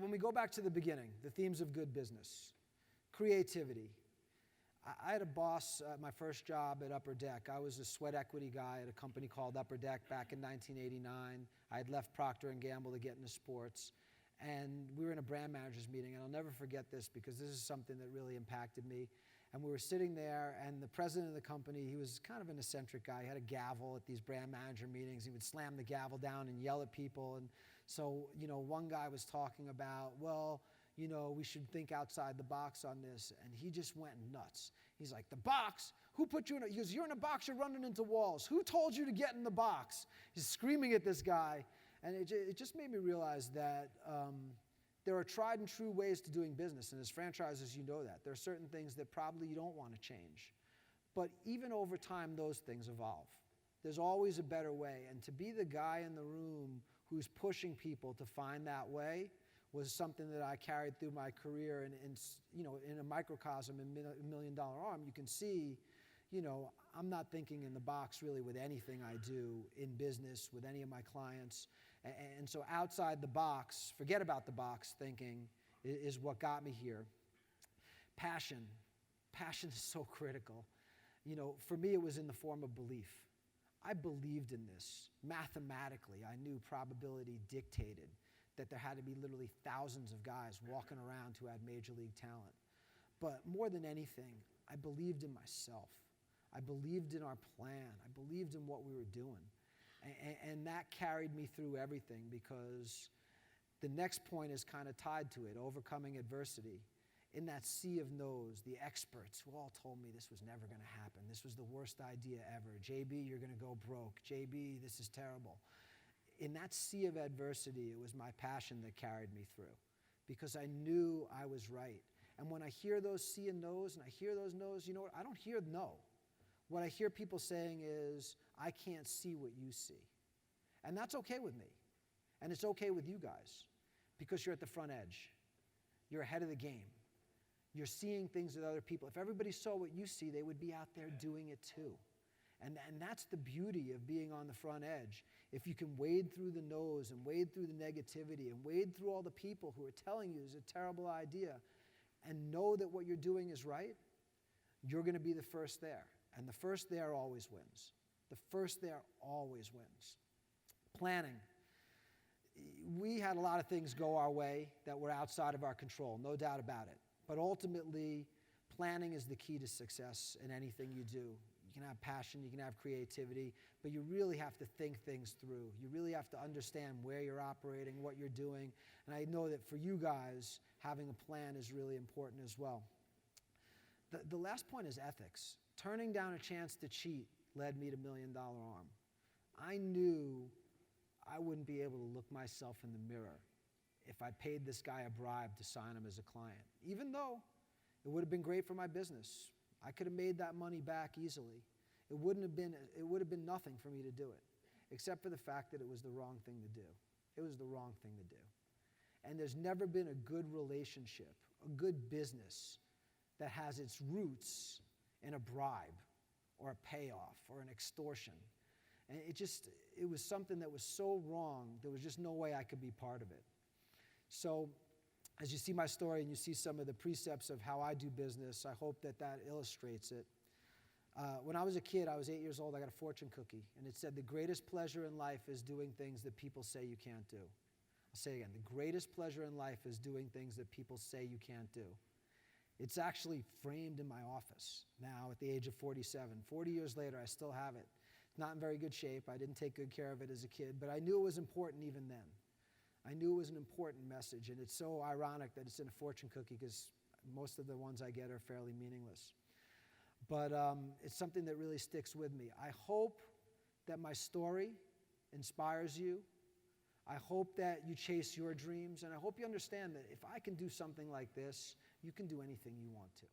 when we go back to the beginning, the themes of good business, creativity. I had a boss at my first job at Upper Deck. I was a sweat equity guy at a company called Upper Deck back in 1989. I had left Procter & Gamble to get into sports. And we were in a brand managers meeting, and I'll never forget this because this is something that really impacted me. And we were sitting there, and the president of the company, he was kind of an eccentric guy. He had a gavel at these brand manager meetings. He would slam the gavel down and yell at people. And so, one guy was talking about, well, we should think outside the box on this. And he just went nuts. He's like, the box? Who put you in He goes, you're in a box, you're running into walls. Who told you to get in the box? He's screaming at this guy. And it just made me realize that there are tried and true ways to doing business. And as franchises, you know that. There are certain things that probably you don't want to change. But even over time, those things evolve. There's always a better way. And to be the guy in the room who's pushing people to find that way was something that I carried through my career. And in a microcosm in $1 Million Arm, you can see, I'm not thinking in the box really with anything I do in business, with any of my clients. And so outside the box, forget about the box thinking is what got me here. Passion. Passion is so critical. For me, it was in the form of belief. I believed in this. Mathematically, I knew probability dictated that there had to be literally thousands of guys walking around who had major league talent. But more than anything, I believed in myself. I believed in our plan. I believed in what we were doing. And that carried me through everything because the next point is kind of tied to it, overcoming adversity. In that sea of no's, the experts who all told me this was never going to happen. This was the worst idea ever. JB, you're going to go broke. JB, this is terrible. In that sea of adversity, it was my passion that carried me through because I knew I was right. And when I hear those sea and no's and I hear those no's, you know what? I don't hear no. What I hear people saying is, I can't see what you see. And that's okay with me. And it's okay with you guys because you're at the front edge. You're ahead of the game. You're seeing things that other people, if everybody saw what you see, they would be out there doing it too. And that's the beauty of being on the front edge. If you can wade through the no's and wade through the negativity and wade through all the people who are telling you it's a terrible idea and know that what you're doing is right, you're going to be the first there. And the first there always wins. The first there always wins. Planning. We had a lot of things go our way that were outside of our control, no doubt about it. But ultimately, planning is the key to success in anything you do. You can have passion, you can have creativity, but you really have to think things through. You really have to understand where you're operating, what you're doing. And I know that for you guys, having a plan is really important as well. The last point is ethics. Turning down a chance to cheat led me to $1 Million Arm. I knew I wouldn't be able to look myself in the mirror if I paid this guy a bribe to sign him as a client, even though it would have been great for my business. I could have made that money back easily. It would have been nothing for me to do it, except for the fact that it was the wrong thing to do. It was the wrong thing to do. And there's never been a good relationship, a good business that has its roots in a bribe or a payoff or an extortion. And it was something that was so wrong, there was just no way I could be part of it. So as you see my story and you see some of the precepts of how I do business, I hope that illustrates it. When I was a kid, I was 8 years old, I got a fortune cookie, and it said, the greatest pleasure in life is doing things that people say you can't do. I'll say it again, the greatest pleasure in life is doing things that people say you can't do. It's actually framed in my office now at the age of 47. 40 years later, I still have it. It's not in very good shape. I didn't take good care of it as a kid, but I knew it was important even then. I knew it was an important message, and it's so ironic that it's in a fortune cookie because most of the ones I get are fairly meaningless. But it's something that really sticks with me. I hope that my story inspires you. I hope that you chase your dreams, and I hope you understand that if I can do something like this, you can do anything you want to.